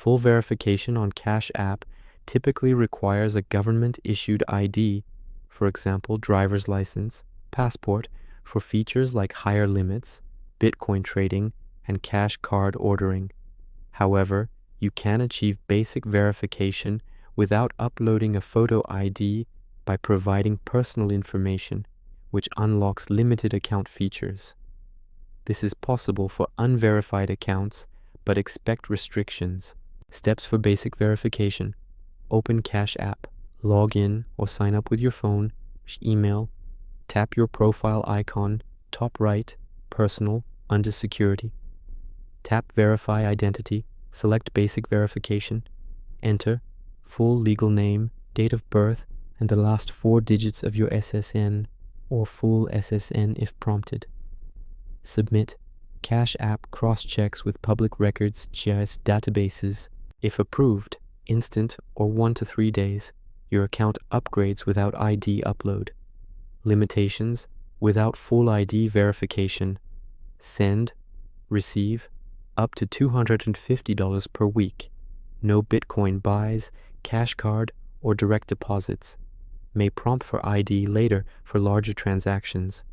Full verification on Cash App typically requires a government-issued ID, for example, driver's license, passport, for features like higher limits, Bitcoin trading, and cash card ordering. However, you can achieve basic verification without uploading a photo ID by providing personal information, which unlocks limited account features. This is possible for unverified accounts, but expect restrictions. Steps for basic verification. Open Cash App. Log in or sign up with your phone, email. Tap your profile icon, top right, personal, under security. Tap Verify Identity. Select Basic Verification. Enter full legal name, date of birth, and the last 4 digits of your SSN, or full SSN if prompted. Submit. Cash App cross-checks with public records GIS databases. If approved, instant or 1 to 3 days, your account upgrades without ID upload. Limitations: without full ID verification. Send, receive, up to $250 per week. No Bitcoin buys, cash card, or direct deposits. May prompt for ID later for larger transactions.